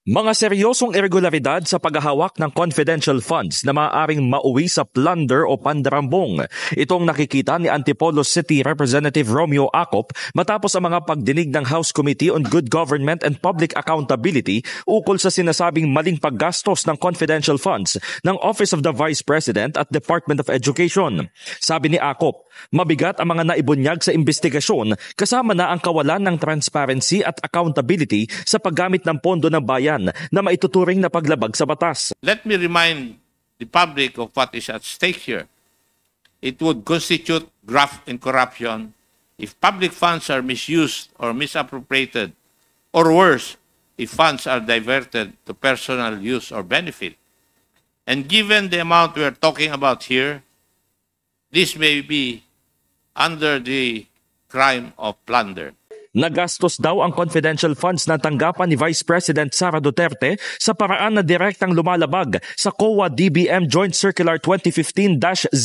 Mga seryosong irregularidad sa paghahawak ng confidential funds na maaaring mauwi sa plunder o pandarambong. Itong nakikita ni Antipolo City Representative Romeo Acop matapos ang mga pagdinig ng House Committee on Good Government and Public Accountability ukol sa sinasabing maling paggastos ng confidential funds ng Office of the Vice President at Department of Education. Sabi ni Acop, mabigat ang mga naibunyag sa investigasyon kasama na ang kawalan ng transparency at accountability sa paggamit ng pondo ng bayan na maituturing na paglabag sa batas. Let me remind the public of what is at stake here. It would constitute graft and corruption if public funds are misused or misappropriated, or worse, if funds are diverted to personal use or benefit. And given the amount we are talking about here, this may be under the crime of plunder. Nagastos daw ang confidential funds na tanggapan ni Vice President Sara Duterte sa paraan na direktang lumalabag sa COA-DBM Joint Circular 2015-01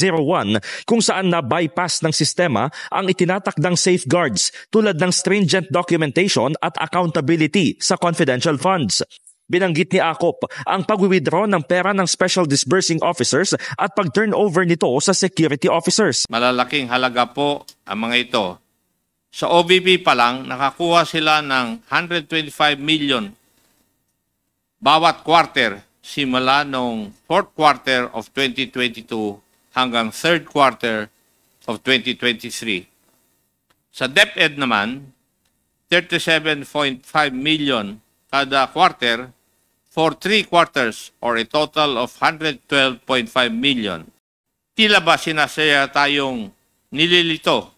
kung saan na-bypass ng sistema ang itinatakdang safeguards tulad ng stringent documentation at accountability sa confidential funds. Binanggit ni Acop ang pag-withdraw ng pera ng Special Disbursing Officers at pag-turnover nito sa security officers. Malalaking halaga po ang mga ito. Sa OVP pa lang, nakakuha sila ng 125 million bawat quarter simula noong 4th quarter of 2022 hanggang 3rd quarter of 2023. Sa DepEd naman, 37.5 million kada quarter for 3 quarters or a total of 112.5 million. Tila ba sinasaya tayong nililigaw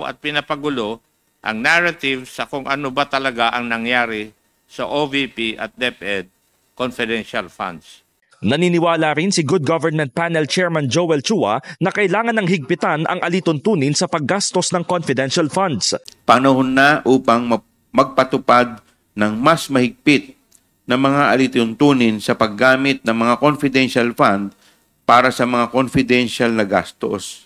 at pinapagulo ang narrative sa kung ano ba talaga ang nangyari sa OVP at DepEd confidential funds. Naniniwala rin si Good Government Panel Chairman Joel Chua na kailangan ng higpitan ang alituntunin sa paggastos ng confidential funds. Panahon na upang magpatupad ng mas mahigpit na mga alituntunin sa paggamit ng mga confidential fund para sa mga confidential na gastos.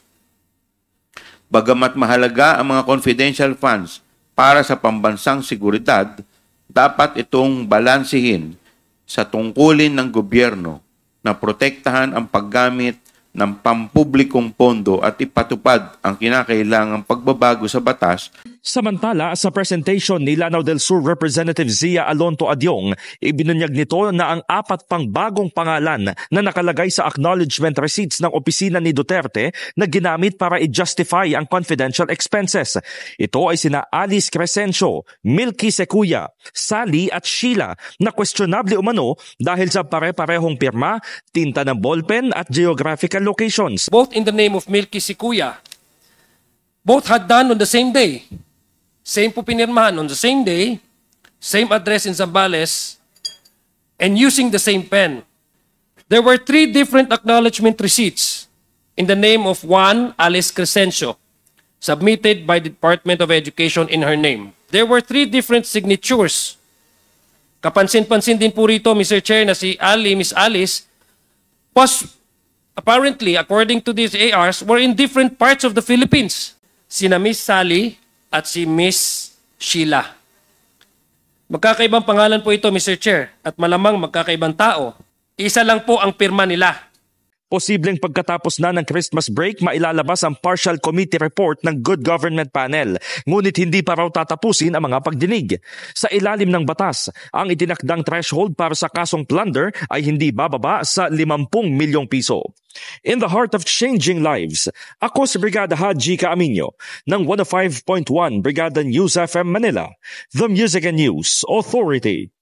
Bagamat mahalaga ang mga confidential funds para sa pambansang seguridad, dapat itong balansehin sa tungkulin ng gobyerno na protektahan ang paggamit ng pampublikong pondo at ipatupad ang kinakailangang pagbabago sa batas. Samantala, sa presentation ni Lanao del Sur Representative Zia Alonto Adyong, ibinunyag nito na ang 4 pang bagong pangalan na nakalagay sa acknowledgement receipts ng opisina ni Duterte na ginamit para i-justify ang confidential expenses. Ito ay sina Alice Crescencio, Milky Secuya, Sally at Sheila na questionable umano dahil sa pare-parehong pirma, tinta ng ballpen at geographical locations. Both in the name of Milky Secuya, both had done on the same day. Same po pinirmahan on the same day, same address in Zambales, and using the same pen. There were 3 different acknowledgement receipts in the name of one, Alice Crescencio, submitted by the Department of Education in her name. There were 3 different signatures. Kapansin-pansin din po rito, Mr. Chair, na si Miss Alice, was apparently, according to these ARs, were in different parts of the Philippines. Sina Miss Sally at si Miss Sheila. Magkakaibang pangalan po ito, Mr. Chair, at malamang magkakaibang tao. Isa lang po ang pirma nila. Posibleng pagkatapos na ng Christmas break, mailalabas ang partial committee report ng Good Government Panel. Ngunit hindi pa raw tatapusin ang mga pagdinig. Sa ilalim ng batas, ang itinakdang threshold para sa kasong plunder ay hindi bababa sa 50 milyong piso. In the heart of changing lives, ako si Brigada Haji Caaminio ng 105.1 Brigada News FM Manila, the Music and News Authority.